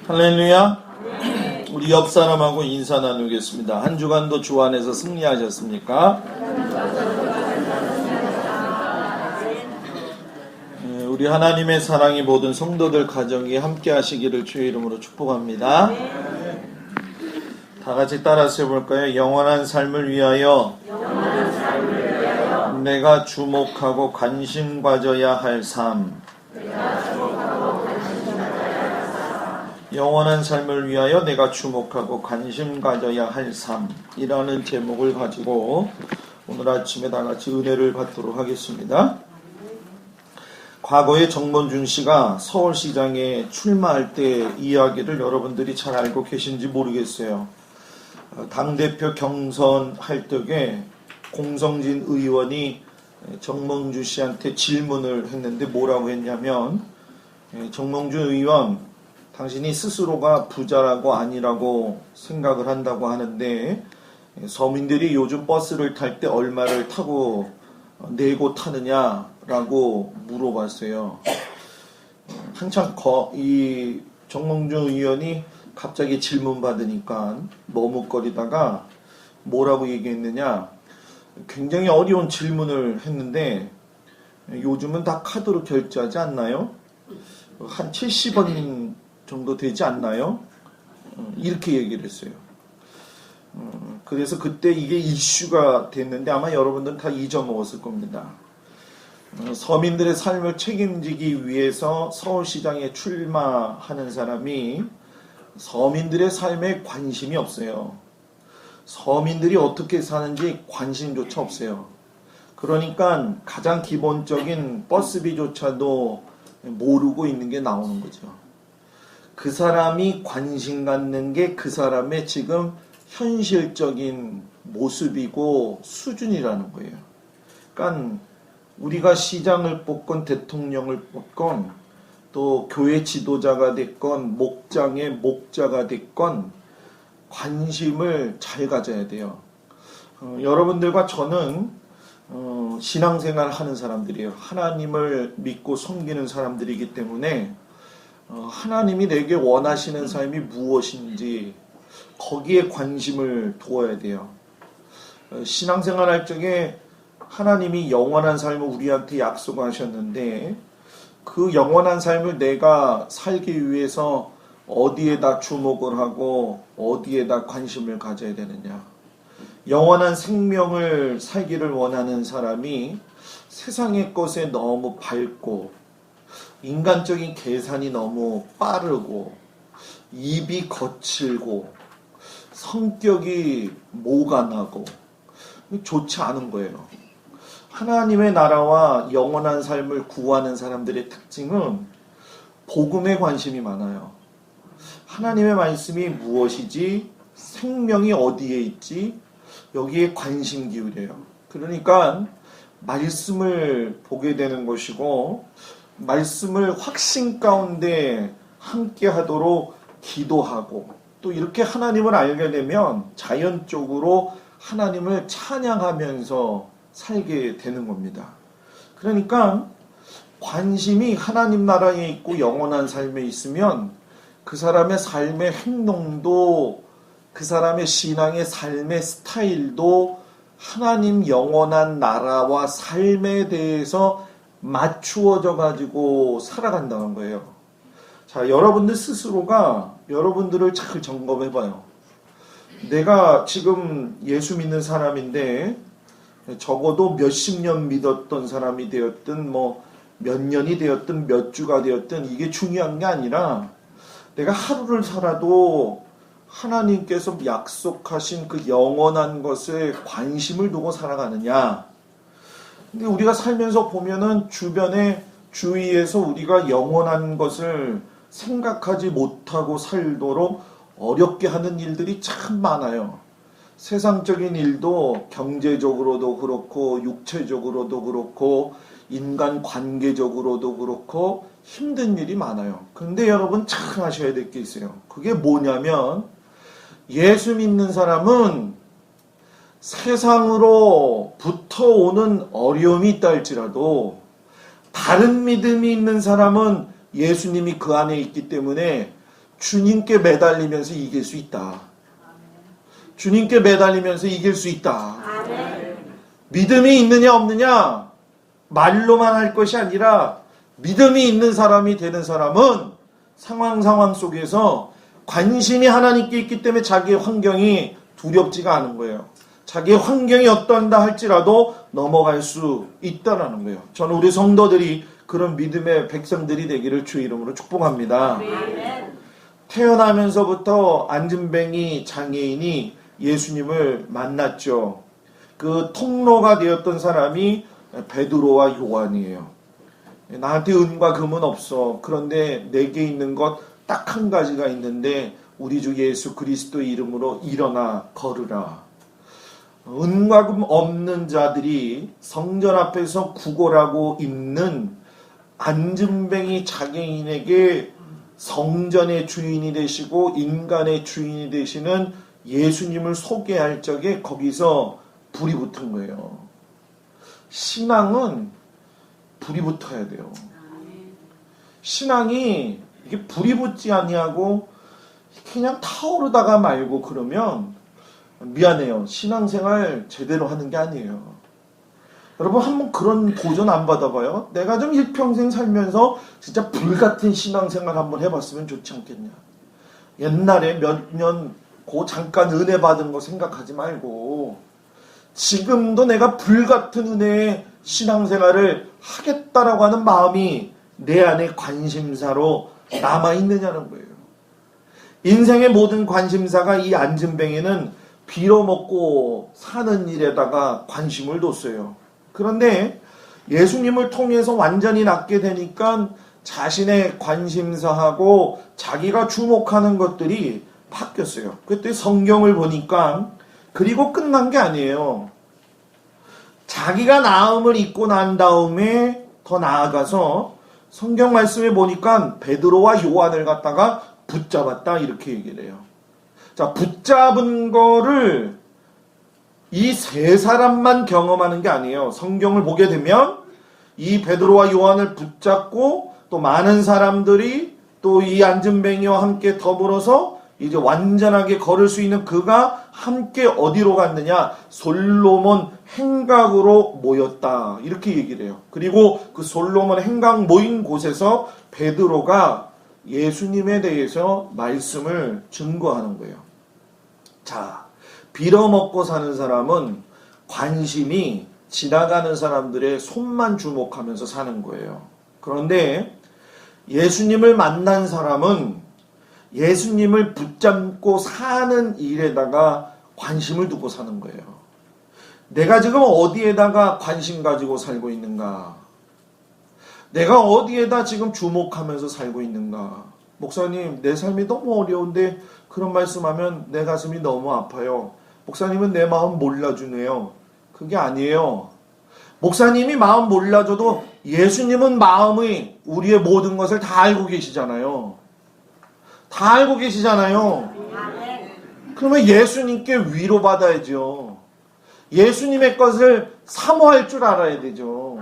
할렐루야. 우리 옆 사람하고 인사 나누겠습니다. 한 주간도 주 안에서 승리하셨습니까? 우리 하나님의 사랑이 모든 성도들 가정이 함께 하시기를 주의 이름으로 축복합니다. 다 같이 따라서 해볼까요? 영원한 삶을 위하여 내가 주목하고 관심 가져야 할 삶. 영원한 삶을 위하여 내가 주목하고 관심 가져야 할 삶이라는 제목을 가지고 오늘 아침에 다 같이 은혜를 받도록 하겠습니다. 과거에 정mon준 씨가 서울시장에 출마할 때 이야기를 여러분들이 잘 알고 계신지 모르겠어요. 당대표 경선할 적에 공성진 의원이 정몽준 씨한테 질문을 했는데 뭐라고 했냐면, 정몽준 의원, 당신이 스스로가 부자라고 아니라고 생각을 한다고 하는데 서민들이 요즘 버스를 탈 때 얼마를 타고 내고 타느냐라고 물어봤어요. 한참 이 정몽준 의원이 갑자기 질문 받으니까 머뭇거리다가 뭐라고 얘기했느냐, 굉장히 어려운 질문을 했는데 요즘은 다 카드로 결제하지 않나요? 한 70원 정도 되지 않나요? 이렇게 얘기를 했어요. 그래서 그때 이게 이슈가 됐는데 아마 여러분들은 다 잊어먹었을 겁니다. 서민들의 삶을 책임지기 위해서 서울시장에 출마하는 사람이 서민들의 삶에 관심이 없어요. 서민들이 어떻게 사는지 관심조차 없어요. 그러니까 가장 기본적인 버스비조차도 모르고 있는 게 나오는 거죠. 그 사람이 관심 갖는 게 그 사람의 지금 현실적인 모습이고 수준이라는 거예요. 그러니까 우리가 시장을 뽑건 대통령을 뽑건 또 교회 지도자가 됐건 목장의 목자가 됐건 관심을 잘 가져야 돼요. 여러분들과 저는 신앙생활 하는 사람들이에요. 하나님을 믿고 섬기는 사람들이기 때문에 하나님이 내게 원하시는 삶이 무엇인지 거기에 관심을 두어야 돼요. 신앙생활 할 적에 하나님이 영원한 삶을 우리한테 약속하셨는데 그 영원한 삶을 내가 살기 위해서 어디에다 주목을 하고 어디에다 관심을 가져야 되느냐. 영원한 생명을 살기를 원하는 사람이 세상의 것에 너무 밝고 인간적인 계산이 너무 빠르고 입이 거칠고 성격이 모간하고 좋지 않은 거예요. 하나님의 나라와 영원한 삶을 구하는 사람들의 특징은 복음에 관심이 많아요. 하나님의 말씀이 무엇이지? 생명이 어디에 있지? 여기에 관심 기울여요. 그러니까 말씀을 보게 되는 것이고 말씀을 확신 가운데 함께 하도록 기도하고 또 이렇게 하나님을 알게 되면 자연적으로 하나님을 찬양하면서 살게 되는 겁니다. 그러니까 관심이 하나님 나라에 있고 영원한 삶에 있으면 그 사람의 삶의 행동도 그 사람의 신앙의 삶의 스타일도 하나님 영원한 나라와 삶에 대해서 맞추어져 가지고 살아간다는 거예요. 자, 여러분들 스스로가 여러분들을 잘 점검해 봐요. 내가 지금 예수 믿는 사람인데 적어도 몇십 년 믿었던 사람이 되었든 몇 년이 되었든 몇 주가 되었든 이게 중요한 게 아니라 내가 하루를 살아도 하나님께서 약속하신 그 영원한 것에 관심을 두고 살아가느냐. 근데 우리가 살면서 보면은 주변에 주위에서 우리가 영원한 것을 생각하지 못하고 살도록 어렵게 하는 일들이 참 많아요. 세상적인 일도 경제적으로도 그렇고 육체적으로도 그렇고 인간 관계적으로도 그렇고 힘든 일이 많아요. 근데 여러분 참 아셔야 될 게 있어요. 그게 뭐냐면 예수 믿는 사람은 세상으로부터 오는 어려움이 있다 할지라도 다른 믿음이 있는 사람은 예수님이 그 안에 있기 때문에 주님께 매달리면서 이길 수 있다. 주님께 매달리면서 이길 수 있다. 믿음이 있느냐 없느냐 말로만 할 것이 아니라 믿음이 있는 사람이 되는 사람은 상황 속에서 관심이 하나님께 있기 때문에 자기의 환경이 두렵지가 않은 거예요. 자기의 환경이 어떤다 할지라도 넘어갈 수 있다라는 거예요. 저는 우리 성도들이 그런 믿음의 백성들이 되기를 주의 이름으로 축복합니다. 태어나면서부터 안진뱅이 장애인이 예수님을 만났죠. 그 통로가 되었던 사람이 베드로와 요한이에요. 나한테 은과 금은 없어. 그런데 내게 있는 것 딱 한 가지가 있는데 우리 주 예수 그리스도의 이름으로 일어나 걸으라. 은과 금 없는 자들이 성전 앞에서 구걸하고 있는 안진뱅이 장애인에게 성전의 주인이 되시고 인간의 주인이 되시는 예수님을 소개할 적에 거기서 불이 붙은 거예요. 신앙은 불이 붙어야 돼요. 신앙이 이게 불이 붙지 아니하고 그냥 타오르다가 말고 그러면 미안해요. 신앙생활 제대로 하는 게 아니에요. 여러분 한번 그런 도전 안 받아봐요? 내가 좀 일평생 살면서 진짜 불같은 신앙생활 한번 해봤으면 좋지 않겠냐. 옛날에 몇 년 잠깐 은혜 받은 거 생각하지 말고 지금도 내가 불같은 은혜의 신앙생활을 하겠다라고 하는 마음이 내 안에 관심사로 남아있느냐는 거예요. 인생의 모든 관심사가 이 안진뱅이는 빌어먹고 사는 일에다가 관심을 뒀어요. 그런데 예수님을 통해서 완전히 낫게 되니까 자신의 관심사하고 자기가 주목하는 것들이 바뀌었어요. 그때 성경을 보니까 그리고 끝난 게 아니에요. 자기가 나음을 입고 난 다음에 더 나아가서 성경 말씀에 보니까 베드로와 요한을 갖다가 붙잡았다 이렇게 얘기를 해요. 자, 붙잡은 거를 이 세 사람만 경험하는 게 아니에요. 성경을 보게 되면 이 베드로와 요한을 붙잡고 또 많은 사람들이 또 이 안진뱅이와 함께 더불어서 이제 완전하게 걸을 수 있는 그가 함께 어디로 갔느냐? 솔로몬 행각으로 모였다. 이렇게 얘기를 해요. 그리고 그 솔로몬 행각 모인 곳에서 베드로가 예수님에 대해서 말씀을 증거하는 거예요. 자, 빌어먹고 사는 사람은 관심이 지나가는 사람들의 손만 주목하면서 사는 거예요. 그런데 예수님을 만난 사람은 예수님을 붙잡고 사는 일에다가 관심을 두고 사는 거예요. 내가 지금 어디에다가 관심 가지고 살고 있는가? 내가 어디에다 지금 주목하면서 살고 있는가? 목사님, 내 삶이 너무 어려운데 그런 말씀하면 내 가슴이 너무 아파요. 목사님은 내 마음 몰라주네요. 그게 아니에요. 목사님이 마음 몰라줘도 예수님은 마음의 우리의 모든 것을 다 알고 계시잖아요. 다 알고 계시잖아요. 그러면 예수님께 위로받아야죠. 예수님의 것을 사모할 줄 알아야 되죠.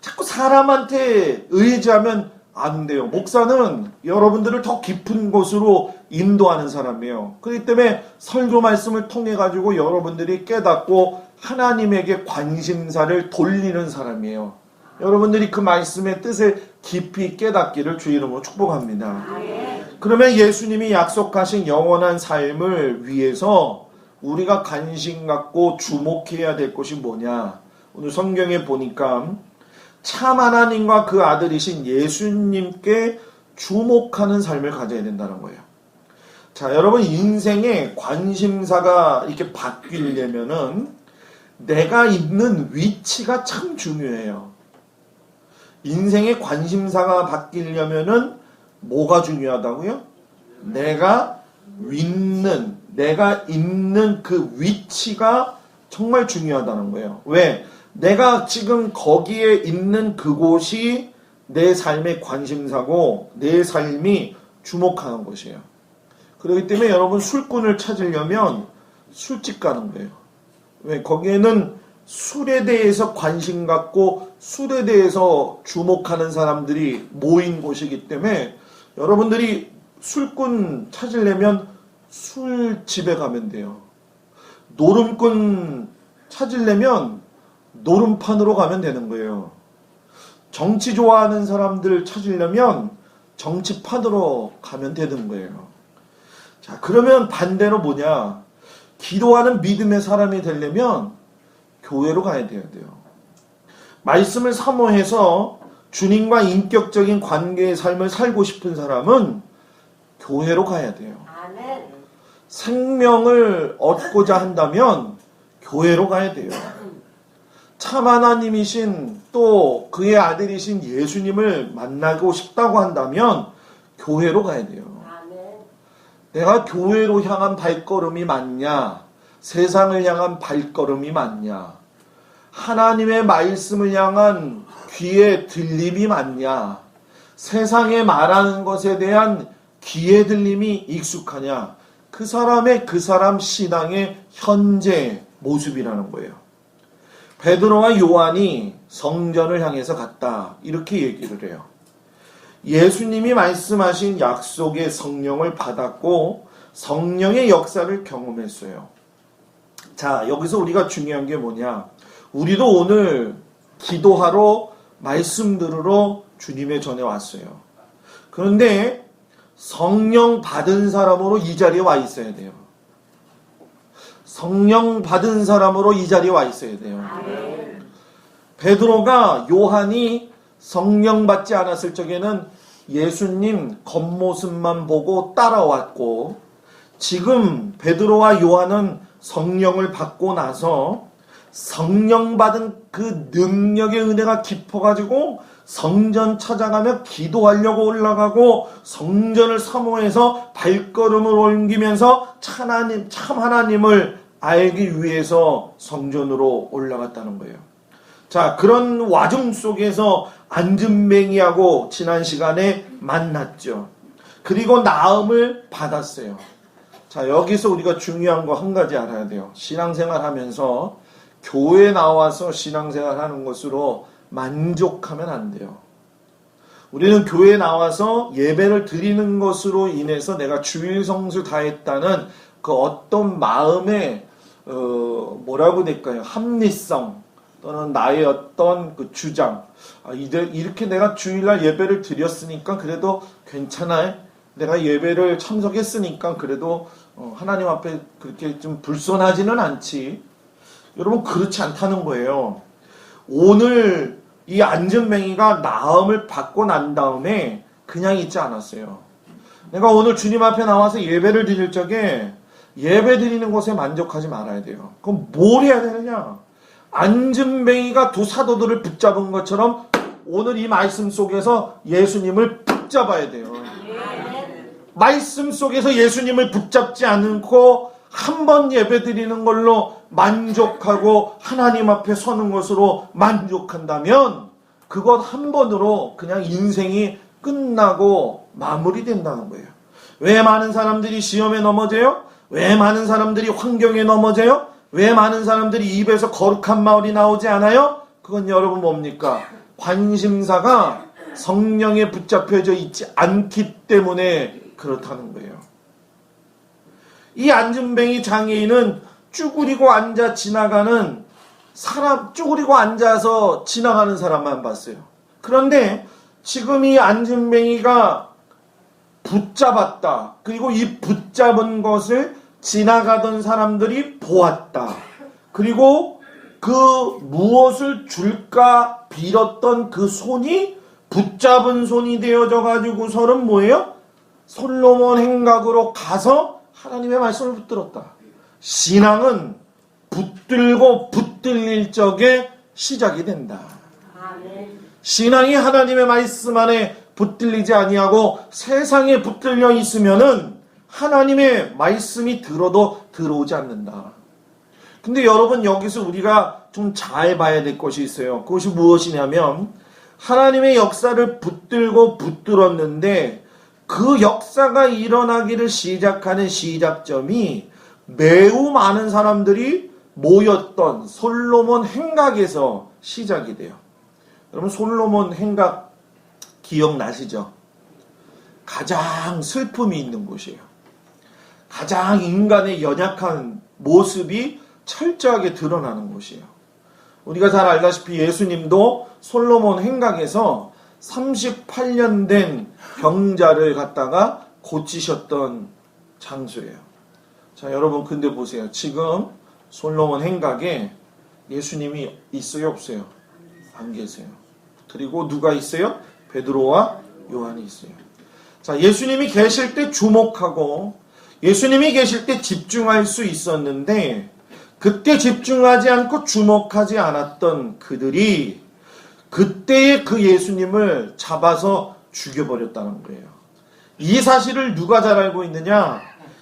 자꾸 사람한테 의지하면 안 돼요. 목사는 여러분들을 더 깊은 곳으로 인도하는 사람이에요. 그렇기 때문에 설교 말씀을 통해 가지고 여러분들이 깨닫고 하나님에게 관심사를 돌리는 사람이에요. 여러분들이 그 말씀의 뜻을 깊이 깨닫기를 주의 이름으로 축복합니다. 그러면 예수님이 약속하신 영원한 삶을 위해서 우리가 관심 갖고 주목해야 될 것이 뭐냐? 오늘 성경에 보니까 참 하나님과 그 아들이신 예수님께 주목하는 삶을 가져야 된다는 거예요. 자, 여러분 인생의 관심사가 이렇게 바뀌려면은 내가 있는 위치가 참 중요해요. 인생의 관심사가 바뀌려면은 뭐가 중요하다고요? 내가 있는 그 위치가 정말 중요하다는 거예요. 왜? 내가 지금 거기에 있는 그곳이 내 삶의 관심사고 내 삶이 주목하는 것이에요. 그렇기 때문에 여러분 술꾼을 찾으려면 술집 가는 거예요. 왜? 거기에는 술에 대해서 관심 갖고 술에 대해서 주목하는 사람들이 모인 곳이기 때문에 여러분들이 술꾼 찾으려면 술집에 가면 돼요. 노름꾼 찾으려면 노름판으로 가면 되는 거예요. 정치 좋아하는 사람들 찾으려면 정치판으로 가면 되는 거예요. 자, 그러면 반대로 뭐냐? 기도하는 믿음의 사람이 되려면 교회로 가야 돼요. 말씀을 사모해서 주님과 인격적인 관계의 삶을 살고 싶은 사람은 교회로 가야 돼요. 생명을 얻고자 한다면 교회로 가야 돼요. 참 하나님이신 또 그의 아들이신 예수님을 만나고 싶다고 한다면 교회로 가야 돼요. 내가 교회로 향한 발걸음이 맞냐? 세상을 향한 발걸음이 맞냐? 하나님의 말씀을 향한 귀의 들림이 맞냐? 세상에 말하는 것에 대한 귀의 들림이 익숙하냐? 그 사람 신앙의 현재 모습이라는 거예요. 베드로와 요한이 성전을 향해서 갔다. 이렇게 얘기를 해요. 예수님이 말씀하신 약속의 성령을 받았고 성령의 역사를 경험했어요. 자, 여기서 우리가 중요한 게 뭐냐? 우리도 오늘 기도하러 말씀 들으러 주님의 전에 왔어요. 그런데 성령 받은 사람으로 이 자리에 와 있어야 돼요. 성령 받은 사람으로 이 자리에 와 있어야 돼요. 베드로가 요한이 성령 받지 않았을 적에는 예수님 겉모습만 보고 따라왔고, 지금 베드로와 요한은 성령을 받고 나서 성령 받은 그 능력의 은혜가 깊어가지고 성전 찾아가며 기도하려고 올라가고 성전을 사모해서 발걸음을 옮기면서 참 하나님을 알기 위해서 성전으로 올라갔다는 거예요. 자, 그런 와중 속에서 안진뱅이하고 지난 시간에 만났죠. 그리고 나음을 받았어요. 자, 여기서 우리가 중요한 거 한 가지 알아야 돼요. 신앙생활 하면서 교회 나와서 신앙생활 하는 것으로 만족하면 안 돼요. 우리는 교회에 나와서 예배를 드리는 것으로 인해서 내가 주일 성수 다 했다는 그 어떤 마음의 뭐라고 될까요? 합리성 또는 나의 어떤 그 주장, 이렇게 내가 주일날 예배를 드렸으니까 그래도 괜찮아요. 내가 예배를 참석했으니까 그래도 하나님 앞에 그렇게 좀 불손하지는 않지. 여러분, 그렇지 않다는 거예요. 오늘 이 안진뱅이가 나음을 받고 난 다음에 그냥 있지 않았어요. 내가 오늘 주님 앞에 나와서 예배를 드릴 적에 예배 드리는 것에 만족하지 말아야 돼요. 그럼 뭘 해야 되느냐? 안진뱅이가 두 사도들을 붙잡은 것처럼 오늘 이 말씀 속에서 예수님을 붙잡아야 돼요. 말씀 속에서 예수님을 붙잡지 않고 한 번 예배 드리는 걸로 만족하고 하나님 앞에 서는 것으로 만족한다면 그것 한 번으로 그냥 인생이 끝나고 마무리된다는 거예요. 왜 많은 사람들이 시험에 넘어져요? 왜 많은 사람들이 환경에 넘어져요? 왜 많은 사람들이 입에서 거룩한 말이 나오지 않아요? 그건 여러분 뭡니까? 관심사가 성령에 붙잡혀져 있지 않기 때문에 그렇다는 거예요. 이 안진뱅이 장애인은 쭈그리고 앉아 지나가는 사람, 쭈그리고 앉아서 지나가는 사람만 봤어요. 그런데 지금 이 안진뱅이가 붙잡았다. 그리고 이 붙잡은 것을 지나가던 사람들이 보았다. 그리고 그 무엇을 줄까 빌었던 그 손이 붙잡은 손이 되어져 가지고서는 뭐예요? 솔로몬 행각으로 가서 하나님의 말씀을 붙들었다. 신앙은 붙들고 붙들릴 적에 시작이 된다. 신앙이 하나님의 말씀 안에 붙들리지 아니하고 세상에 붙들려 있으면은 하나님의 말씀이 들어도 들어오지 않는다. 근데 여러분, 여기서 우리가 좀 잘 봐야 될 것이 있어요. 그것이 무엇이냐면 하나님의 역사를 붙들고 붙들었는데 그 역사가 일어나기를 시작하는 시작점이 매우 많은 사람들이 모였던 솔로몬 행각에서 시작이 돼요. 여러분, 솔로몬 행각 기억나시죠? 가장 슬픔이 있는 곳이에요. 가장 인간의 연약한 모습이 철저하게 드러나는 곳이에요. 우리가 잘 알다시피 예수님도 솔로몬 행각에서 38년 된 병자를 갖다가 고치셨던 장소예요. 자, 여러분 근데 보세요. 지금 솔로몬 행각에 예수님이 있어요, 없어요? 안 계세요. 그리고 누가 있어요? 베드로와 요한이 있어요. 자, 예수님이 계실 때 주목하고 예수님이 계실 때 집중할 수 있었는데 그때 집중하지 않고 주목하지 않았던 그들이 그때의 그 예수님을 잡아서 죽여버렸다는 거예요. 이 사실을 누가 잘 알고 있느냐?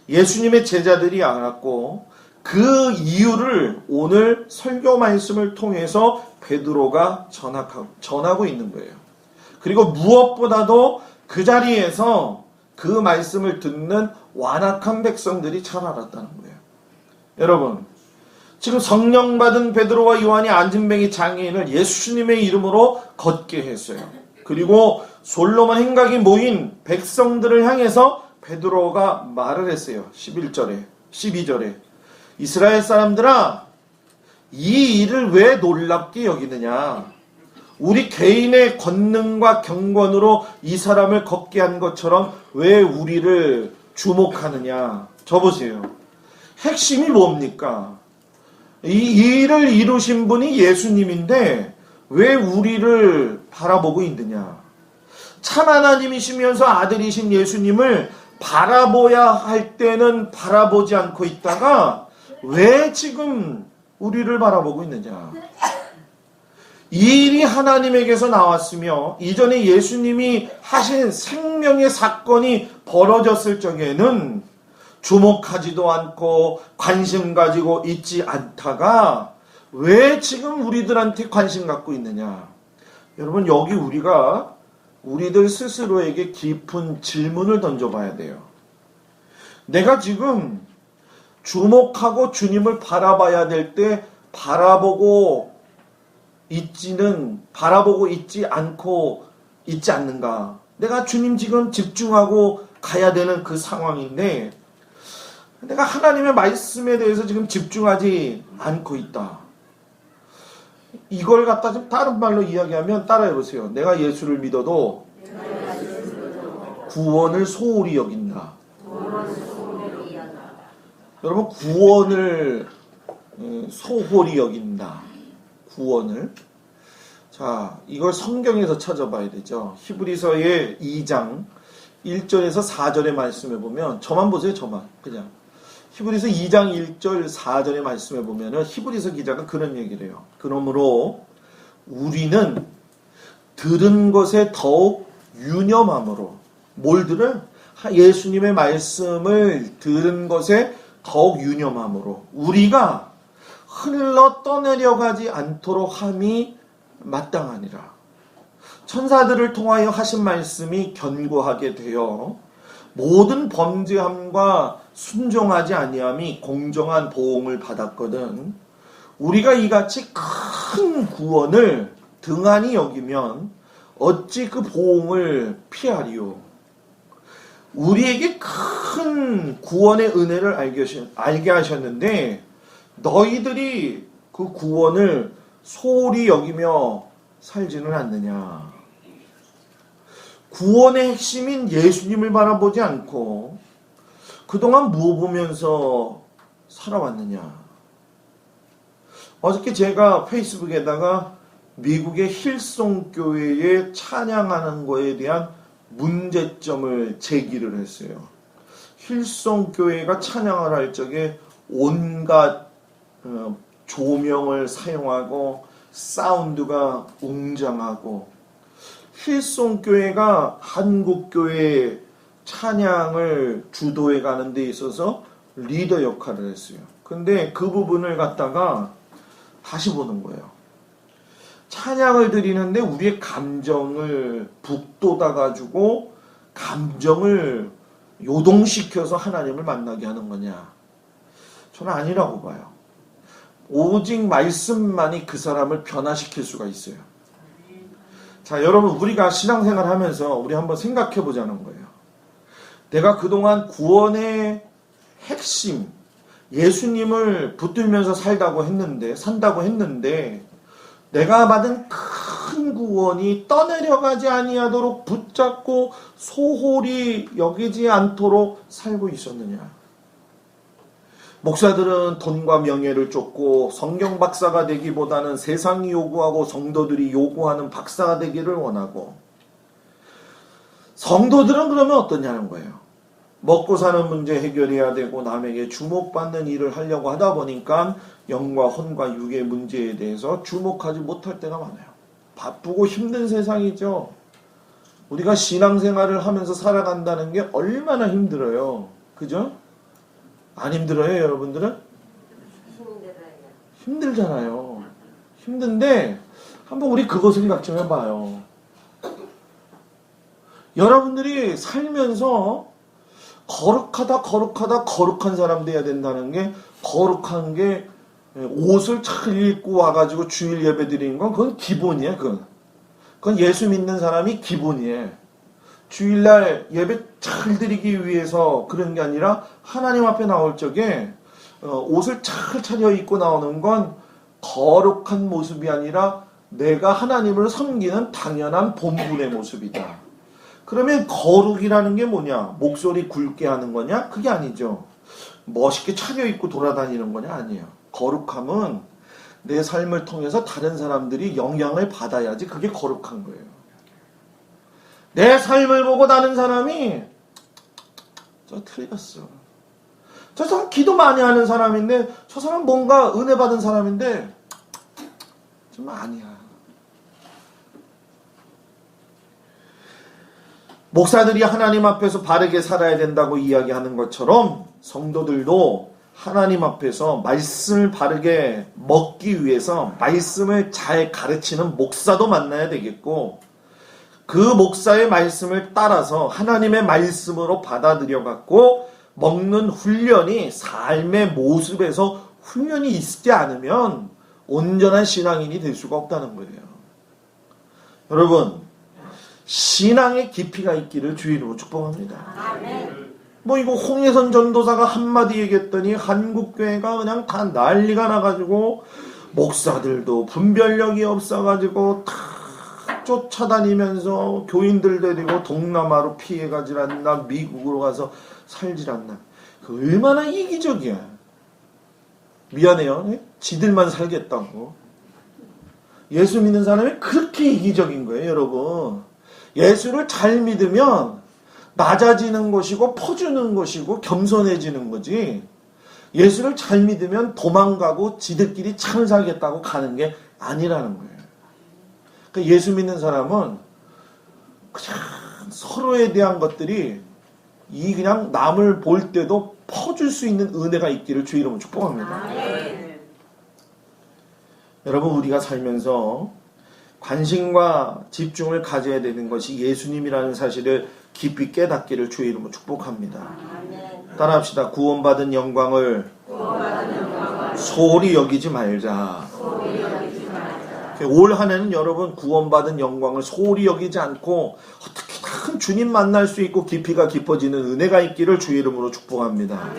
예수님의 제자들이 알았고 그 이유를 오늘 설교 말씀을 통해서 베드로가 전하고 있는 거예요. 그리고 무엇보다도 그 자리에서 그 말씀을 듣는 완악한 백성들이 잘 알았다는 거예요. 여러분, 지금 성령 받은 베드로와 요한이 안진뱅이 장애인을 예수님의 이름으로 걷게 했어요. 그리고 솔로몬 행각이 모인 백성들을 향해서 베드로가 말을 했어요. 11절에, 12절에. 이스라엘 사람들아, 이 일을 왜 놀랍게 여기느냐? 우리 개인의 권능과 경건으로 이 사람을 걷게 한 것처럼 왜 우리를 주목하느냐? 저 보세요. 핵심이 뭡니까? 이 일을 이루신 분이 예수님인데 왜 우리를 바라보고 있느냐? 참 하나님이시면서 아들이신 예수님을 바라보야 할 때는 바라보지 않고 있다가 왜 지금 우리를 바라보고 있느냐? 이 일이 하나님에게서 나왔으며 이전에 예수님이 하신 생명의 사건이 벌어졌을 적에는 주목하지도 않고 관심 가지고 있지 않다가 왜 지금 우리들한테 관심 갖고 있느냐? 여러분, 여기 우리가 우리들 스스로에게 깊은 질문을 던져봐야 돼요. 내가 지금 주목하고 주님을 바라봐야 될 때 바라보고 있지 않고 있지 않는가? 내가 주님 지금 집중하고 가야 되는 그 상황인데 내가 하나님의 말씀에 대해서 지금 집중하지 않고 있다. 이걸 갖다 좀 다른 말로 이야기하면 따라해보세요. 내가 예수를 믿어도 구원을 소홀히 여긴다. 여러분, 구원을 소홀히 여긴다. 구원을. 자, 이걸 성경에서 찾아봐야 되죠. 히브리서의 2장 1절에서 4절의 말씀에 보면, 저만 보세요, 저만. 그냥. 히브리서 2장 1절 4절의 말씀에 보면은 히브리서 기자가 그런 얘기를 해요. 그러므로 우리는 들은 것에 더욱 유념함으로, 뭘 들어요? 예수님의 말씀을 들은 것에 더욱 유념함으로 우리가 흘러 떠내려가지 않도록 함이 마땅하니라. 천사들을 통하여 하신 말씀이 견고하게 되어 모든 범죄함과 순종하지 아니함이 공정한 보응을 받았거든. 우리가 이같이 큰 구원을 등한히 여기면 어찌 그 보응을 피하리요? 우리에게 큰 구원의 은혜를 알게 하셨는데 너희들이 그 구원을 소홀히 여기며 살지는 않느냐? 구원의 핵심인 예수님을 바라보지 않고 그동안 무엇 보면서 살아왔느냐? 어저께 제가 페이스북에다가 미국의 힐송교회에 찬양하는 거에 대한 문제점을 제기를 했어요. 힐송교회가 찬양을 할 적에 온갖 조명을 사용하고 사운드가 웅장하고, 힐송교회가 한국교회의 찬양을 주도해 가는 데 있어서 리더 역할을 했어요. 근데 그 부분을 갖다가 다시 보는 거예요. 찬양을 드리는데 우리의 감정을 북돋아 가지고 감정을 요동시켜서 하나님을 만나게 하는 거냐? 저는 아니라고 봐요. 오직 말씀만이 그 사람을 변화시킬 수가 있어요. 자, 여러분, 우리가 신앙생활 하면서 우리 한번 생각해 보자는 거예요. 내가 그동안 구원의 핵심, 예수님을 붙들면서 산다고 했는데 내가 받은 큰 구원이 떠내려가지 아니하도록 붙잡고 소홀히 여기지 않도록 살고 있었느냐. 목사들은 돈과 명예를 쫓고 성경 박사가 되기보다는 세상이 요구하고 성도들이 요구하는 박사가 되기를 원하고, 성도들은 그러면 어떠냐는 거예요. 먹고 사는 문제 해결해야 되고 남에게 주목받는 일을 하려고 하다 보니까 영과 혼과 육의 문제에 대해서 주목하지 못할 때가 많아요. 바쁘고 힘든 세상이죠. 우리가 신앙생활을 하면서 살아간다는 게 얼마나 힘들어요. 그죠? 안 힘들어요, 여러분들은? 힘들잖아요. 힘든데 한번 우리 그거 생각 좀 해봐요. 여러분들이 살면서 거룩한 사람 돼야 된다는 게, 거룩한 게 옷을 잘 입고 와가지고 주일 예배 드리는 건 그건 기본이에요. 그건 예수 믿는 사람이 기본이에요. 주일날 예배 잘 드리기 위해서 그런 게 아니라 하나님 앞에 나올 적에 옷을 잘 차려입고 나오는 건 거룩한 모습이 아니라 내가 하나님을 섬기는 당연한 본분의 모습이다. 그러면 거룩이라는 게 뭐냐? 목소리 굵게 하는 거냐? 그게 아니죠. 멋있게 차려입고 돌아다니는 거냐? 아니에요. 거룩함은 내 삶을 통해서 다른 사람들이 영향을 받아야지 그게 거룩한 거예요. 내 삶을 보고 다른 사람이 저 틀렸어. 저 사람 기도 많이 하는 사람인데, 저 사람 뭔가 은혜 받은 사람인데 좀 아니야. 목사들이 하나님 앞에서 바르게 살아야 된다고 이야기하는 것처럼 성도들도 하나님 앞에서 말씀을 바르게 먹기 위해서 말씀을 잘 가르치는 목사도 만나야 되겠고, 그 목사의 말씀을 따라서 하나님의 말씀으로 받아들여 갖고 먹는 훈련이 삶의 모습에서 훈련이 있지 않으면 온전한 신앙인이 될 수가 없다는 거예요. 여러분, 신앙의 깊이가 있기를 주의 이름으로 축복합니다. 아멘. 뭐 이거 홍혜선 전도사가 한마디 얘기했더니 한국교회가 그냥 다 난리가 나가지고 목사들도 분별력이 없어가지고 다 쫓아다니면서 교인들 데리고 동남아로 피해가질 않나, 미국으로 가서 살질 않나. 그 얼마나 이기적이야. 미안해요. 지들만 살겠다고. 예수 믿는 사람이 그렇게 이기적인 거예요, 여러분. 예수를 잘 믿으면 낮아지는 것이고 퍼주는 것이고 겸손해지는 거지, 예수를 잘 믿으면 도망가고 지들끼리 잘 살겠다고 가는 게 아니라는 거예요. 그러니까 예수 믿는 사람은 그냥 서로에 대한 것들이 그냥 남을 볼 때도 퍼줄 수 있는 은혜가 있기를 주의 이름으로 축복합니다. 여러분, 우리가 살면서 관심과 집중을 가져야 되는 것이 예수님이라는 사실을 깊이 깨닫기를 주의 이름으로 축복합니다. 따라합시다. 구원받은 영광을 소홀히 여기지 말자. 올 한 해는 여러분 구원받은 영광을 소홀히 여기지 않고 어떻게 큰 주님 만날 수 있고 깊이가 깊어지는 은혜가 있기를 주의 이름으로 축복합니다.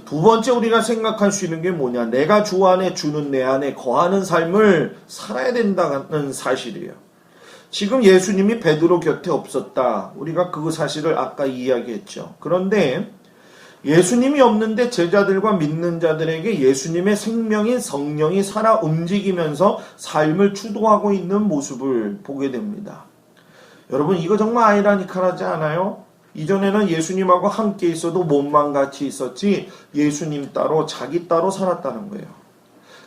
두 번째 우리가 생각할 수 있는 게 뭐냐? 내가 주 안에, 주는 내 안에 거하는 삶을 살아야 된다는 사실이에요. 지금 예수님이 베드로 곁에 없었다. 우리가 그 사실을 아까 이야기했죠. 그런데 예수님이 없는데 제자들과 믿는 자들에게 예수님의 생명인 성령이 살아 움직이면서 삶을 주도하고 있는 모습을 보게 됩니다. 여러분, 이거 정말 아이러니컬하지 않아요? 이전에는 예수님하고 함께 있어도 몸만 같이 있었지 예수님 따로 자기 따로 살았다는 거예요.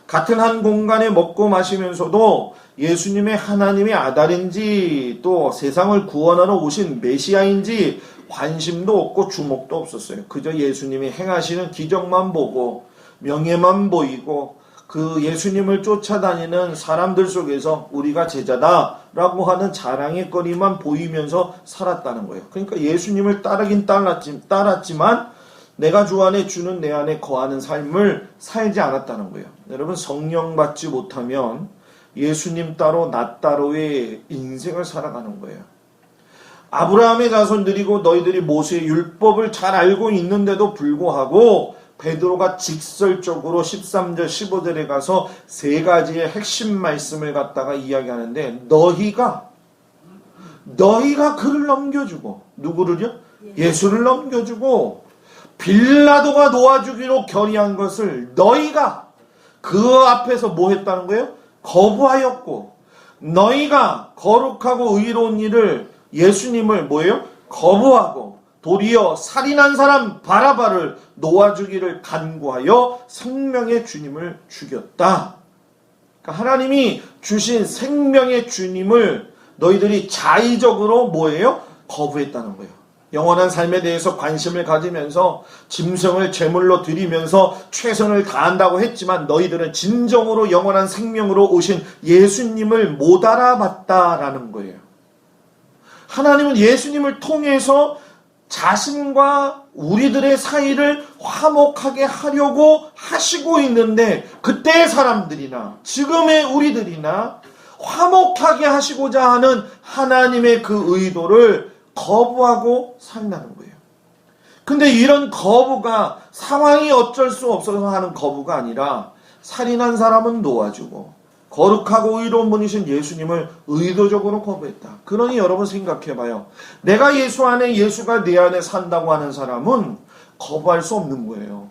같은 한 공간에 먹고 마시면서도 예수님의 하나님의 아들인지 또 세상을 구원하러 오신 메시아인지 관심도 없고 주목도 없었어요. 그저 예수님이 행하시는 기적만 보고 명예만 보이고 그 예수님을 쫓아다니는 사람들 속에서 우리가 제자다라고 하는 자랑의 거리만 보이면서 살았다는 거예요. 그러니까 예수님을 따르긴 따랐지만 내가 주 안에, 주는 내 안에 거하는 삶을 살지 않았다는 거예요. 여러분, 성령 받지 못하면 예수님 따로 나 따로의 인생을 살아가는 거예요. 아브라함의 자손들이고 너희들이 모세의 율법을 잘 알고 있는데도 불구하고 베드로가 직설적으로 13절 15절에 가서 세 가지의 핵심 말씀을 갖다가 이야기하는데 너희가 그를 넘겨주고 누구를요? 예수를 넘겨주고 빌라도가 놓아주기로 결의한 것을 너희가 그 앞에서 뭐 했다는 거예요? 거부하였고 너희가 거룩하고 의로운 일을 예수님을 뭐예요? 거부하고 도리어 살인한 사람 바라바를 놓아주기를 간구하여 생명의 주님을 죽였다. 그러니까 하나님이 주신 생명의 주님을 너희들이 자의적으로 뭐예요? 거부했다는 거예요. 영원한 삶에 대해서 관심을 가지면서 짐승을 제물로 드리면서 최선을 다한다고 했지만 너희들은 진정으로 영원한 생명으로 오신 예수님을 못 알아봤다라는 거예요. 하나님은 예수님을 통해서 자신과 우리들의 사이를 화목하게 하려고 하시고 있는데 그때의 사람들이나 지금의 우리들이나 화목하게 하시고자 하는 하나님의 그 의도를 거부하고 산다는 거예요. 근데 이런 거부가 상황이 어쩔 수 없어서 하는 거부가 아니라 살인한 사람은 놓아주고 거룩하고 의로운 분이신 예수님을 의도적으로 거부했다. 그러니 여러분 생각해봐요. 내가 예수 안에 예수가 내 안에 산다고 하는 사람은 거부할 수 없는 거예요.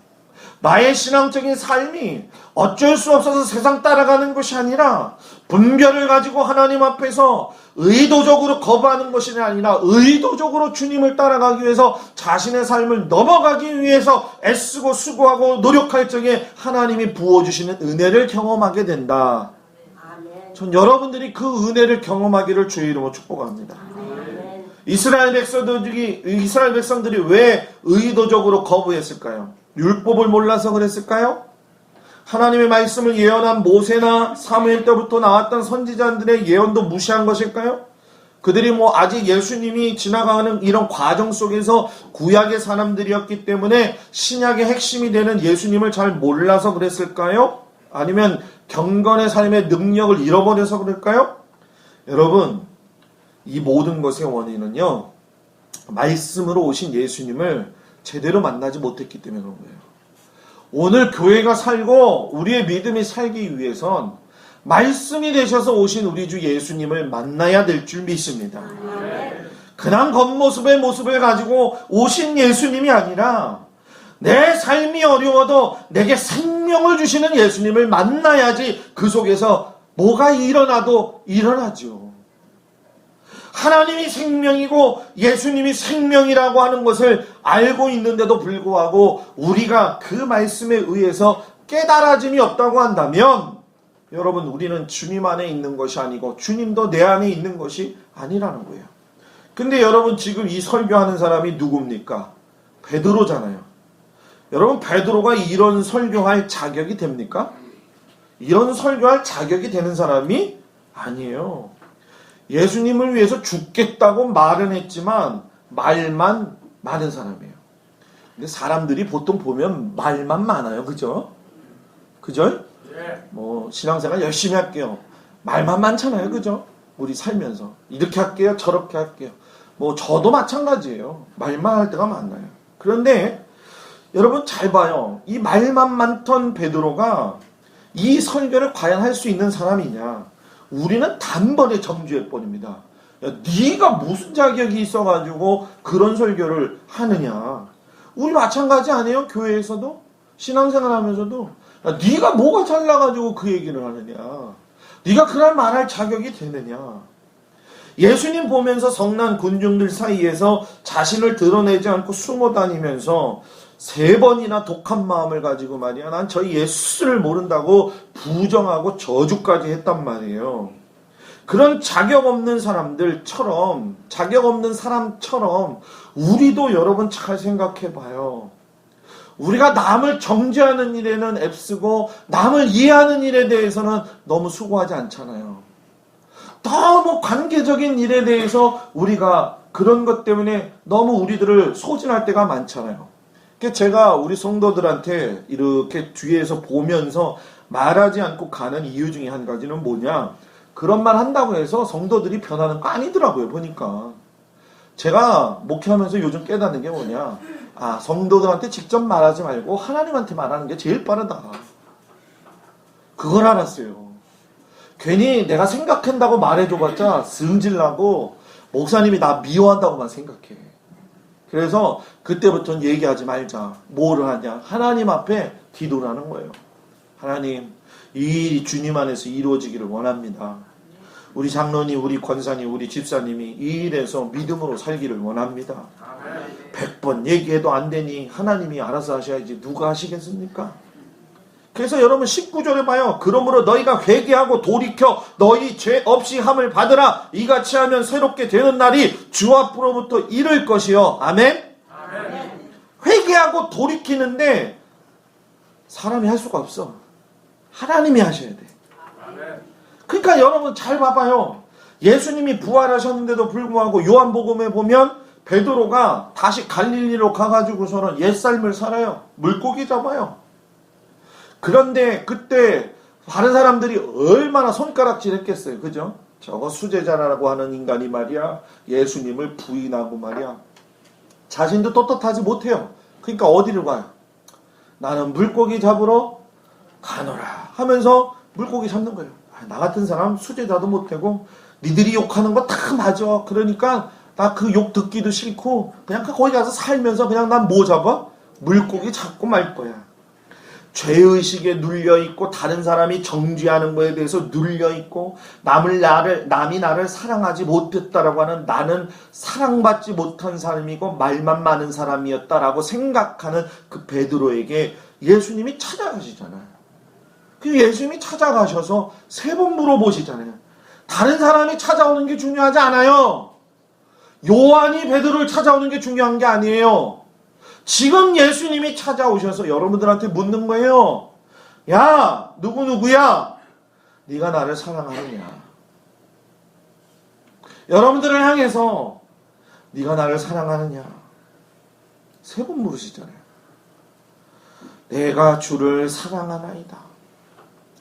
나의 신앙적인 삶이 어쩔 수 없어서 세상 따라가는 것이 아니라 분별을 가지고 하나님 앞에서 의도적으로 거부하는 것이 아니라 의도적으로 주님을 따라가기 위해서 자신의 삶을 넘어가기 위해서 애쓰고 수고하고 노력할 적에 하나님이 부어주시는 은혜를 경험하게 된다. 전 여러분들이 그 은혜를 경험하기를 주의 이름으로 축복합니다. 이스라엘 백성들이 왜 의도적으로 거부했을까요? 율법을 몰라서 그랬을까요? 하나님의 말씀을 예언한 모세나 사무엘 때부터 나왔던 선지자들의 예언도 무시한 것일까요? 그들이 아직 예수님이 지나가는 이런 과정 속에서 구약의 사람들이었기 때문에 신약의 핵심이 되는 예수님을 잘 몰라서 그랬을까요? 아니면 경건의 삶의 능력을 잃어버려서 그럴까요? 여러분, 이 모든 것의 원인은요, 말씀으로 오신 예수님을 제대로 만나지 못했기 때문에 그런 거예요. 오늘 교회가 살고 우리의 믿음이 살기 위해선 말씀이 되셔서 오신 우리 주 예수님을 만나야 될 줄 믿습니다. 그냥 겉모습의 모습을 가지고 오신 예수님이 아니라 내 삶이 어려워도 내게 생명을 주시는 예수님을 만나야지 그 속에서 뭐가 일어나도 일어나죠. 하나님이 생명이고 예수님이 생명이라고 하는 것을 알고 있는데도 불구하고 우리가 그 말씀에 의해서 깨달아짐이 없다고 한다면 여러분 우리는 주님 안에 있는 것이 아니고 주님도 내 안에 있는 것이 아니라는 거예요. 근데 여러분 지금 이 설교하는 사람이 누굽니까? 베드로잖아요. 여러분 베드로가 이런 설교할 자격이 됩니까? 이런 설교할 자격이 되는 사람이 아니에요. 예수님을 위해서 죽겠다고 말은 했지만 말만 많은 사람이에요. 근데 사람들이 보통 보면 말만 많아요. 그죠? 그죠? 신앙생활 열심히 할게요. 말만 많잖아요. 그죠? 우리 살면서 이렇게 할게요. 저렇게 할게요. 저도 마찬가지예요. 말만 할 때가 많아요. 그런데 여러분 잘 봐요. 이 말만 많던 베드로가 이 설교를 과연 할 수 있는 사람이냐? 우리는 단번에 정죄할 뻔입니다. 야, 네가 무슨 자격이 있어가지고 그런 설교를 하느냐? 우리 마찬가지 아니에요? 교회에서도 신앙생활하면서도 야, 네가 뭐가 잘나가지고 그 얘기를 하느냐? 네가 그럴 말할 자격이 되느냐? 예수님 보면서 성난 군중들 사이에서 자신을 드러내지 않고 숨어 다니면서 3번이나 독한 마음을 가지고 말이야. 난 저희 예수를 모른다고 부정하고 저주까지 했단 말이에요. 그런 자격 없는 사람처럼 우리도 여러분 잘 생각해 봐요. 우리가 남을 정죄하는 일에는 애쓰고 남을 이해하는 일에 대해서는 너무 수고하지 않잖아요. 너무 관계적인 일에 대해서 우리가 그런 것 때문에 너무 우리들을 소진할 때가 많잖아요. 제가 우리 성도들한테 이렇게 뒤에서 보면서 말하지 않고 가는 이유 중에 한 가지는 뭐냐? 그런 말 한다고 해서 성도들이 변하는 거 아니더라고요. 보니까 제가 목회하면서 요즘 깨닫는 게 뭐냐. 성도들한테 직접 말하지 말고 하나님한테 말하는 게 제일 빠르다. 그걸 알았어요. 괜히 내가 생각한다고 말해줘봤자 승질나고 목사님이 나 미워한다고만 생각해. 그래서 그때부터는 얘기하지 말자. 뭐를 하냐. 하나님 앞에 기도를 하는 거예요. 하나님, 이 일이 주님 안에서 이루어지기를 원합니다. 우리 장로님, 우리 권사님, 우리 집사님이 이 일에서 믿음으로 살기를 원합니다. 100번 얘기해도 안 되니 하나님이 알아서 하셔야지 누가 하시겠습니까? 그래서 여러분 19절에 봐요. 그러므로 너희가 회개하고 돌이켜 너희 죄 없이 함을 받으라. 이같이 하면 새롭게 되는 날이 주 앞으로부터 이를 것이요. 아멘? 아멘. 회개하고 돌이키는데 사람이 할 수가 없어. 하나님이 하셔야 돼. 아멘. 그러니까 여러분 잘 봐봐요. 예수님이 부활하셨는데도 불구하고 요한복음에 보면 베드로가 다시 갈릴리로 가가지고서는 옛삶을 살아요. 물고기 잡아요. 그런데 그때 다른 사람들이 얼마나 손가락질 했겠어요. 그죠? 저거 수제자라고 하는 인간이 말이야. 예수님을 부인하고 말이야. 자신도 떳떳하지 못해요. 그러니까 어디를 가요? 나는 물고기 잡으러 가노라 하면서 물고기 잡는 거예요. 나 같은 사람 수제자도 못하고 니들이 욕하는 거 다 맞아. 그러니까 나 그 욕 듣기도 싫고 그냥 거기 가서 살면서 그냥 난 뭐 잡아? 물고기 잡고 말 거야. 죄의식에 눌려있고 다른 사람이 정죄하는 거에 대해서 눌려있고 남이 나를 사랑하지 못했다라고 하는 나는 사랑받지 못한 사람이고 말만 많은 사람이었다라고 생각하는 그 베드로에게 예수님이 찾아가시잖아요. 그 예수님이 찾아가셔서 3번 물어보시잖아요. 다른 사람이 찾아오는 게 중요하지 않아요. 요한이 베드로를 찾아오는 게 중요한 게 아니에요. 지금 예수님이 찾아오셔서 여러분들한테 묻는 거예요. 야, 누구야? 네가 나를 사랑하느냐? 여러분들을 향해서 네가 나를 사랑하느냐? 3번 물으시잖아요. 내가 주를 사랑하나이다.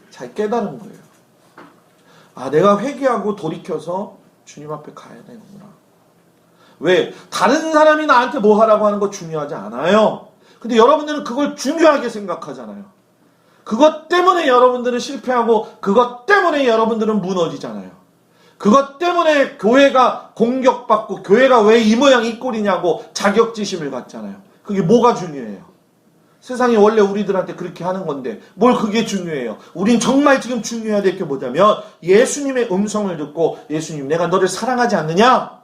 잘 깨달은 거예요. 내가 회개하고 돌이켜서 주님 앞에 가야 되는구나. 왜? 다른 사람이 나한테 뭐 하라고 하는 거 중요하지 않아요. 근데 여러분들은 그걸 중요하게 생각하잖아요. 그것 때문에 여러분들은 실패하고 그것 때문에 여러분들은 무너지잖아요. 그것 때문에 교회가 공격받고 교회가 왜 이 모양 이 꼴이냐고 자격지심을 갖잖아요. 그게 뭐가 중요해요? 세상이 원래 우리들한테 그렇게 하는 건데 뭘 그게 중요해요? 우린 정말 지금 중요해야 될 게 뭐냐면 예수님의 음성을 듣고 예수님 내가 너를 사랑하지 않느냐?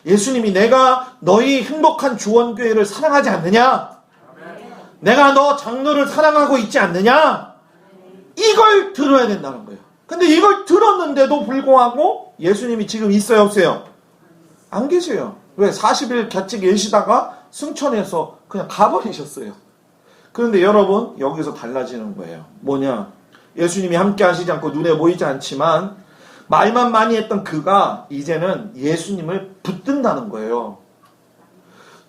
예수님이 내가 너희 행복한 주원교회를 사랑하지 않느냐? 내가 너 장로를 사랑하고 있지 않느냐? 이걸 들어야 된다는 거예요. 근데 이걸 들었는데도 불구하고 예수님이 지금 있어요 없어요? 안 계세요. 왜? 40일 곁찍 계시다가 승천해서 그냥 가버리셨어요. 그런데 여러분 여기서 달라지는 거예요. 뭐냐? 예수님이 함께 하시지 않고 눈에 보이지 않지만 말만 많이 했던 그가 이제는 예수님을 붙든다는 거예요.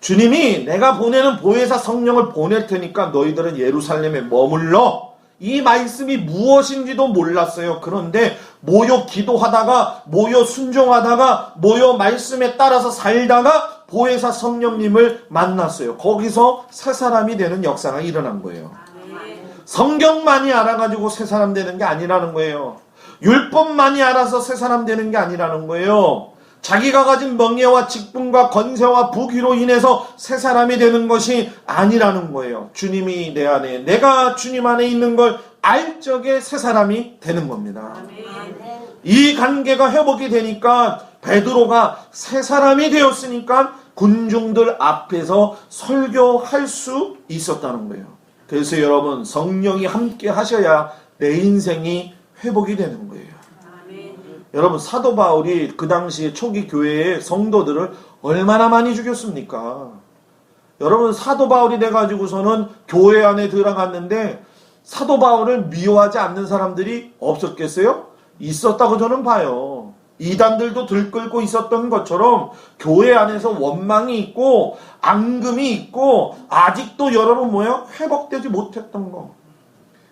주님이 내가 보내는 보혜사 성령을 보낼 테니까 너희들은 예루살렘에 머물러. 이 말씀이 무엇인지도 몰랐어요. 그런데 모여 기도하다가 모여 순종하다가 모여 말씀에 따라서 살다가 보혜사 성령님을 만났어요. 거기서 새 사람이 되는 역사가 일어난 거예요. 성경만이 알아가지고 새 사람 되는 게 아니라는 거예요. 율법만이 알아서 새 사람 되는 게 아니라는 거예요. 자기가 가진 명예와 직분과 건세와 부귀로 인해서 새 사람이 되는 것이 아니라는 거예요. 주님이 내 안에, 내가 주님 안에 있는 걸 알 적에 새 사람이 되는 겁니다. 이 관계가 회복이 되니까 베드로가 새 사람이 되었으니까 군중들 앞에서 설교할 수 있었다는 거예요. 그래서 여러분 성령이 함께 하셔야 내 인생이 회복이 되는 거예요. 여러분 사도 바울이 그 당시에 초기 교회의 성도들을 얼마나 많이 죽였습니까? 여러분 사도 바울이 돼가지고서는 교회 안에 들어갔는데 사도 바울을 미워하지 않는 사람들이 없었겠어요? 있었다고 저는 봐요. 이단들도 들끓고 있었던 것처럼 교회 안에서 원망이 있고 앙금이 있고 아직도 여러분 뭐예요? 회복되지 못했던 거.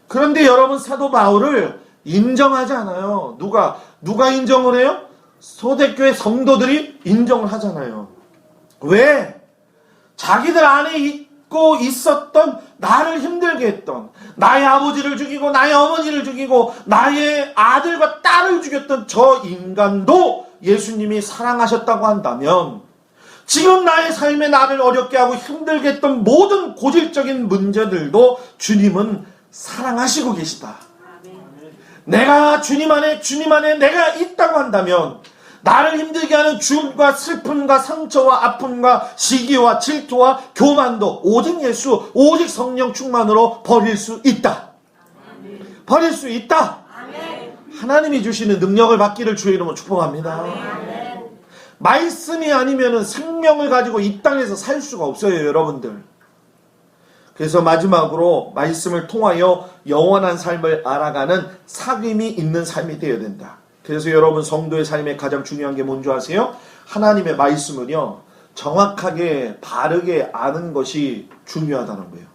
그런데 여러분 사도 바울을 인정하지 않아요. 누가 인정을 해요? 초대교회 성도들이 인정을 하잖아요. 왜? 자기들 안에 있고 있었던 나를 힘들게 했던, 나의 아버지를 죽이고 나의 어머니를 죽이고 나의 아들과 딸을 죽였던 저 인간도 예수님이 사랑하셨다고 한다면, 지금 나의 삶에 나를 어렵게 하고 힘들게 했던 모든 고질적인 문제들도 주님은 사랑하시고 계시다. 내가 주님 안에 내가 있다고 한다면, 나를 힘들게 하는 죽음과 슬픔과 상처와 아픔과 시기와 질투와 교만도 오직 예수, 오직 성령 충만으로 버릴 수 있다. 버릴 수 있다. 하나님이 주시는 능력을 받기를 주의 이름으로 축복합니다. 말씀이 아니면 생명을 가지고 이 땅에서 살 수가 없어요, 여러분들. 그래서 마지막으로 말씀을 통하여 영원한 삶을 알아가는 사귐이 있는 삶이 되어야 된다. 그래서 여러분, 성도의 삶에 가장 중요한 게 뭔지 아세요? 하나님의 말씀은요, 정확하게 바르게 아는 것이 중요하다는 거예요.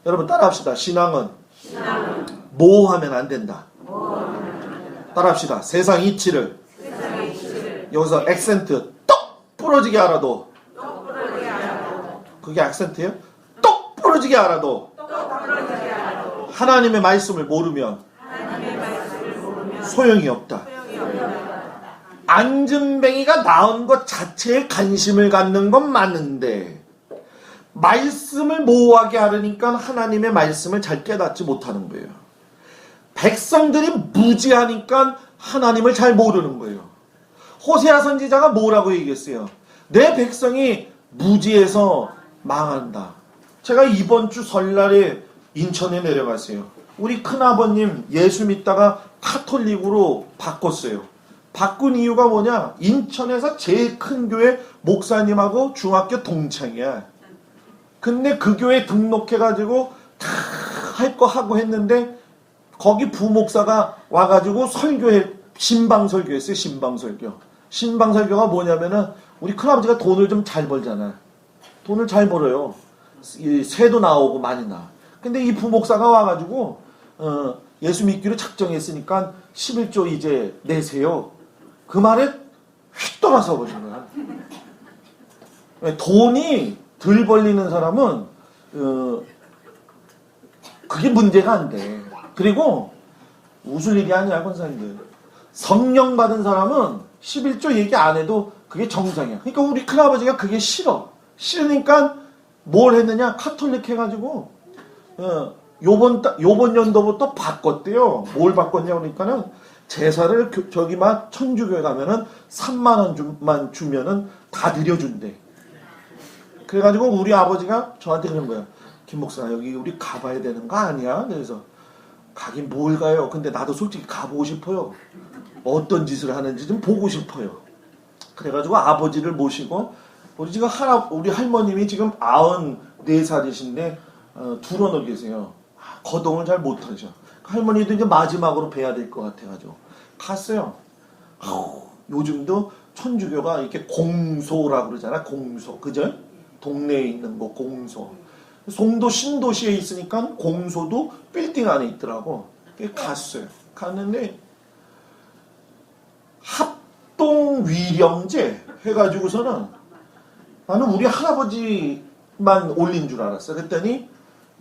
여러분 따라합시다. 신앙은 모호하면 안 된다. 따라합시다. 세상 이치를 여기서 액센트 똑 부러지게 알아도, 그게 액센트예요? 똑 부러지게 알아도 하나님의 말씀을 모르면 소용이 없다. 앙증뱅이가 낳은 것 자체에 관심을 갖는 건 맞는데, 말씀을 모호하게 하려니까 하나님의 말씀을 잘 깨닫지 못하는 거예요. 백성들이 무지하니까 하나님을 잘 모르는 거예요. 호세아 선지자가 뭐라고 얘기했어요? 내 백성이 무지해서 망한다. 제가 이번 주 설날에 인천에 내려갔어요. 우리 큰아버님 예수 믿다가 카톨릭으로 바꿨어요. 바꾼 이유가 뭐냐? 인천에서 제일 큰 교회 목사님하고 중학교 동창이야. 근데 그 교회 등록해가지고 다 할 거 하고 했는데, 거기 부목사가 와가지고 설교해, 신방설교했어요. 신방설교가 뭐냐면은, 우리 큰아버지가 돈을 좀 잘 벌잖아. 돈을 잘 벌어요. 세도 나오고 많이 나. 근데 이 부목사가 와가지고 예수 믿기로 작정했으니까 11조 이제 내세요. 그 말에 휙 돌아서 버린 거야. 돈이 덜 벌리는 사람은 그게 문제가 안 돼. 그리고 웃을 일이 아니야, 권사님들. 성령 받은 사람은 11조 얘기 안 해도 그게 정상이야. 그러니까 우리 큰아버지가 그게 싫어. 싫으니까 뭘 했느냐? 카톨릭 해가지고 요번 연도부터 바꿨대요. 뭘 바꿨냐 그러니까는 제사를 저기만 천주교에 가면은 3만 원만 주면은 다 드려준대. 그래가지고 우리 아버지가 저한테 그런 거야. 김 목사, 여기 우리 가봐야 되는 거 아니야? 그래서 가긴 뭘 가요? 근데 나도 솔직히 가보고 싶어요. 어떤 짓을 하는지 좀 보고 싶어요. 그래가지고 아버지를 모시고, 우리 할머님이 지금 94살이신데 둘어너 계세요. 거동을 잘 못하죠. 할머니도 이제 마지막으로 뵈야 될 것 같아가지고 갔어요. 요즘도 천주교가 이렇게 공소라고 그러잖아. 공소, 그죠? 동네에 있는 거 공소. 송도 신도시에 있으니까 공소도 빌딩 안에 있더라고. 갔어요. 갔는데 합동 위령제 해가지고서는 나는 우리 할아버지만 올린 줄 알았어. 그랬더니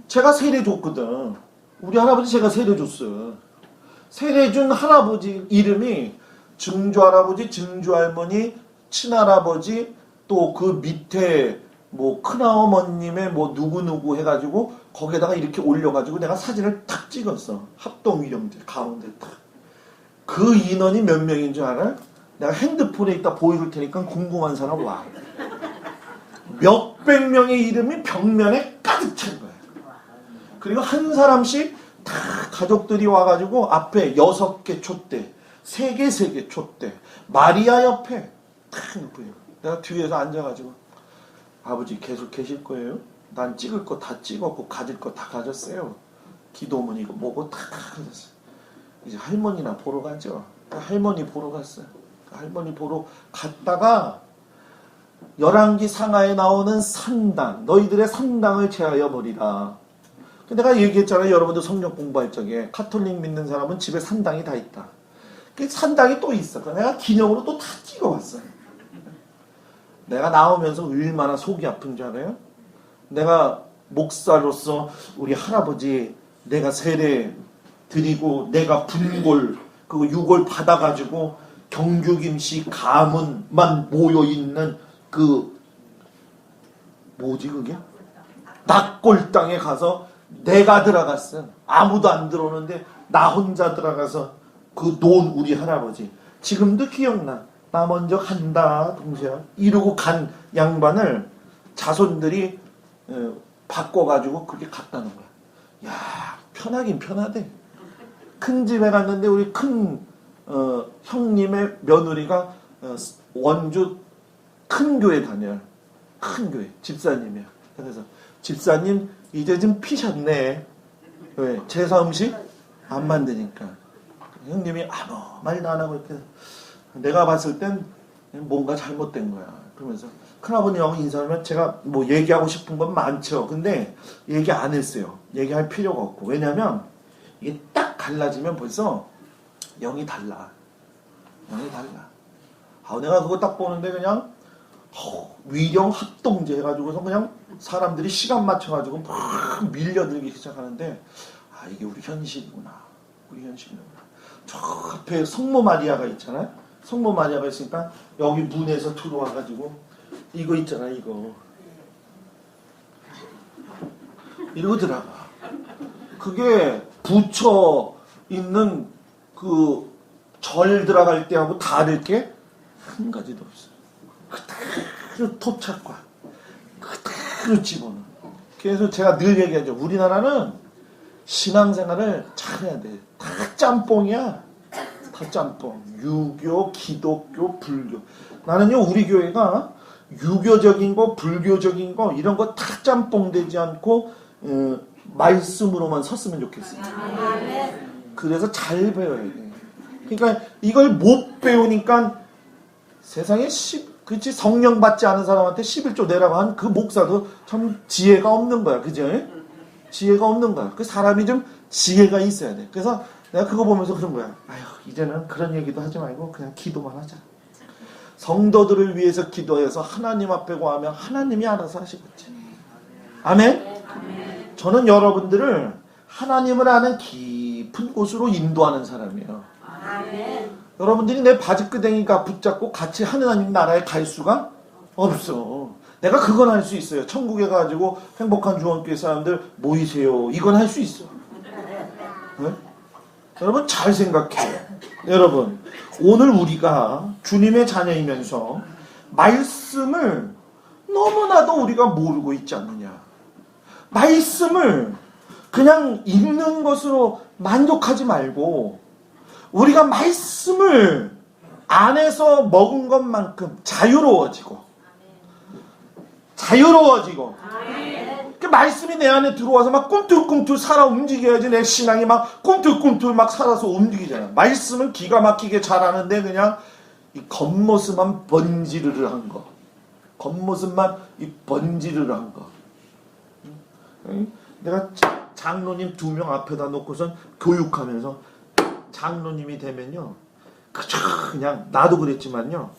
제가 세례 줬거든. 우리 할아버지 제가 세례 줬어. 세례 준 할아버지 이름이 증조할아버지, 증조할머니, 친할아버지, 또 그 밑에 뭐 큰어머님의 뭐 누구누구 해가지고 거기에다가 이렇게 올려가지고 내가 사진을 탁 찍었어. 합동위령제 가운데 탁. 그 인원이 몇 명인 줄 알아? 내가 핸드폰에 있다 보여줄 테니까 궁금한 사람 와. 몇백 명의 이름이 벽면에 가득 찬 거야. 그리고 한 사람씩 다 가족들이 와가지고 앞에 6개 촛대, 3개 촛대, 마리아 옆에 탁 놓고요. 내가 뒤에서 앉아가지고 아버지 계속 계실 거예요? 난 찍을 거 다 찍었고 가질 거 다 가졌어요. 기도문 이거 뭐고 다 가졌어요. 이제 할머니나 보러 가죠. 할머니 보러 갔어요. 할머니 보러 갔다가 열왕기 상하에 나오는 산당, 너희들의 산당을 제하여 버리라. 내가 얘기했잖아요. 여러분들 성경 공부할 적에 카톨릭 믿는 사람은 집에 산당이 다 있다. 그 산당이 또 있어. 내가 기념으로 또 다 찍어왔어요. 내가 나오면서 얼마나 속이 아픈 줄 알아요? 내가 목사로서 우리 할아버지 내가 세례 드리고 내가 분골 그 유골 받아가지고 경주김씨 가문만 모여있는 그 뭐지 그게? 낙골당에 가서 내가 들어갔어. 아무도 안 들어오는데 나 혼자 들어가서 그 논 우리 할아버지 지금도 기억나. 나 먼저 간다 동생아 이러고 간 양반을 자손들이 바꿔가지고 그렇게 갔다는 거야. 야 편하긴 편하대. 큰 집에 갔는데 우리 큰 형님의 며느리가 원주 큰 교회 다녀요. 큰 교회 집사님이야. 그래서 집사님 이제 좀 피셨네. 왜? 제사 음식 안 만드니까. 형님이 아무 말도 안 하고 이렇게 내가 봤을 땐 뭔가 잘못된 거야. 그러면서 큰아버님하고 인사하면 제가 뭐 얘기하고 싶은 건 많죠. 근데 얘기 안 했어요. 얘기할 필요가 없고. 왜냐면 이게 딱 갈라지면 벌써 영이 달라. 영이 달라. 내가 그거 딱 보는데 그냥 위령 합동제 해가지고서 그냥 사람들이 시간 맞춰가지고 막 밀려들기 시작하는데 이게 우리 현실이구나. 우리 현실이구나. 저 앞에 성모 마리아가 있잖아요. 성모 마리아가 있으니까 여기 문에서 들어와가지고 이거 있잖아 이거 이러고 들어가. 그게 부처 있는 그 절 들어갈 때하고 다를 게 한 가지도 없어. 그대로 토착과 그대로 집어넣어. 그래서 제가 늘 얘기하죠. 우리나라는 신앙생활을 잘해야 돼. 다 짬뽕이야. 다 짬뽕. 유교, 기독교, 불교. 나는요 우리 교회가 유교적인 거, 불교적인 거 이런 거 다 짬뽕 되지 않고 말씀으로만 섰으면 좋겠어요. 그래서 잘 배워야 돼. 그러니까 이걸 못 배우니까 세상에 그치 성령 받지 않은 사람한테 11조 내라고 한 그 목사도 참 지혜가 없는 거야. 그죠? 지혜가 없는 거야. 그 사람이 좀 지혜가 있어야 돼. 그래서 내가 그거 보면서 그런 거야. 이제는 그런 얘기도 하지 말고 그냥 기도만 하자. 성도들을 위해서 기도해서 하나님 앞에 구하면 하나님이 알아서 하시겠지. 아멘? 저는 여러분들을 하나님을 아는 깊은 곳으로 인도하는 사람이에요. 아멘. 여러분들이 내 바지끄댕이가 붙잡고 같이 하나님 나라에 갈 수가 없어. 내가 그건 할 수 있어요. 천국에 가지고 행복한 주원교회 사람들 모이세요. 이건 할 수 있어. 네? 여러분 잘 생각해요. 여러분 오늘 우리가 주님의 자녀이면서 말씀을 너무나도 우리가 모르고 있지 않느냐. 말씀을 그냥 읽는 것으로 만족하지 말고 우리가 말씀을 안에서 먹은 것만큼 자유로워지고 그 말씀이 내 안에 들어와서 막 꿈틀꿈틀 살아 움직여야지 내 신앙이 막 꿈틀꿈틀 막 살아서 움직이잖아. 말씀은 기가 막히게 잘하는데 그냥 이 겉모습만 번지르르 한 거. 겉모습만 이 번지르르 한 거. 내가 장로님 2명 앞에다 놓고선 교육하면서 장로님이 되면요 그냥 나도 그랬지만요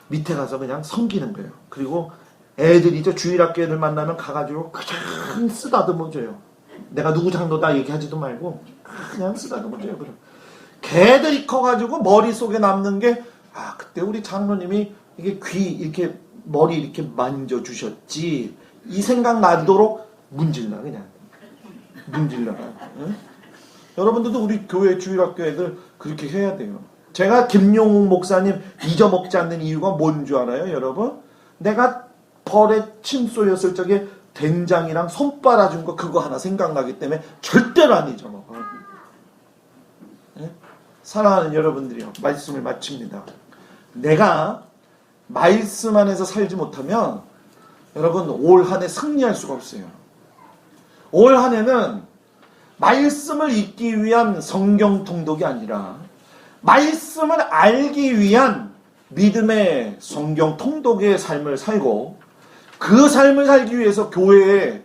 밑에 가서 그냥 섬기는 거예요. 그리고 애들이죠 주일학교 애들 만나면 가가지고 그냥 쓰다듬어줘요. 내가 누구 장로다 얘기하지도 말고 그냥 쓰다듬어줘요. 그럼 걔들이 커가지고 머릿속에 남는 게 그때 우리 장로님이 이게 귀 이렇게 머리 이렇게 만져주셨지 이 생각 나도록 문질러 그냥 문질러가. 응? 여러분들도 우리 교회 주일학교 애들 그렇게 해야 돼요. 제가 김용욱 목사님 잊어먹지 않는 이유가 뭔 줄 알아요 여러분? 내가 벌에 침 쏘였을 적에 된장이랑 손 빨아준 거 그거 하나 생각나기 때문에 절대로 안 잊어먹어. 네? 사랑하는 여러분들이요 말씀을 마칩니다. 내가 말씀 안에서 살지 못하면 여러분 올 한 해 승리할 수가 없어요. 올 한 해는 말씀을 읽기 위한 성경 통독이 아니라 말씀을 알기 위한 믿음의 성경 통독의 삶을 살고 그 삶을 살기 위해서 교회에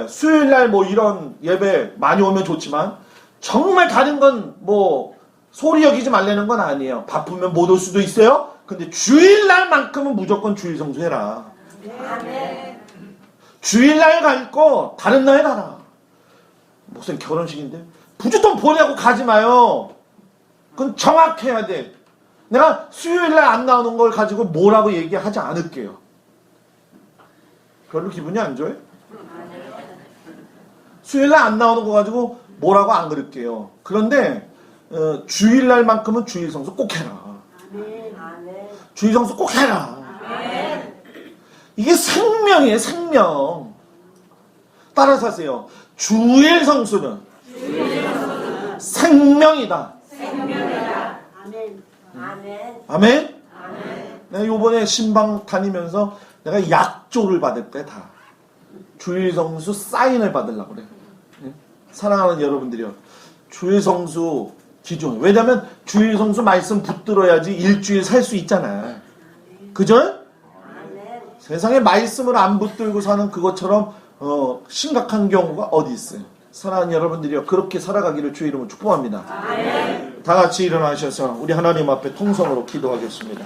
수요일날 뭐 이런 예배 많이 오면 좋지만 정말 다른 건 뭐 소리 여기지 말라는 건 아니에요. 바쁘면 못 올 수도 있어요. 근데 주일날만큼은 무조건 주일 성수해라. 주일날 갈 거 다른 날 가라. 무슨 결혼식인데? 부주통 보내고 가지 마요. 그건 정확해야 돼. 내가 수요일날 안 나오는 걸 가지고 뭐라고 얘기하지 않을게요. 별로 기분이 안 좋아요? 수요일날 안 나오는 거 가지고 뭐라고 안 그럴게요. 그런데 주일날만큼은 주일 성수 꼭 해라. 주일 성수 꼭 해라. 이게 생명이에요, 생명. 따라서 하세요. 주일 성수는 생명이다. 아멘. 내가 요번에 신방 다니면서 내가 약조를 받을 때 다 주일 성수 사인을 받으려고 그래. 사랑하는 여러분들이요. 주일 성수 기존. 왜냐면 주일 성수 말씀 붙들어야지 일주일 살 수 있잖아. 그죠? 세상에 말씀을 안 붙들고 사는 그것처럼 심각한 경우가 어디 있어요. 사랑하는 여러분들이요. 그렇게 살아가기를 주의 이름으로 축복합니다. 다 같이 일어나셔서 우리 하나님 앞에 통성으로 기도하겠습니다.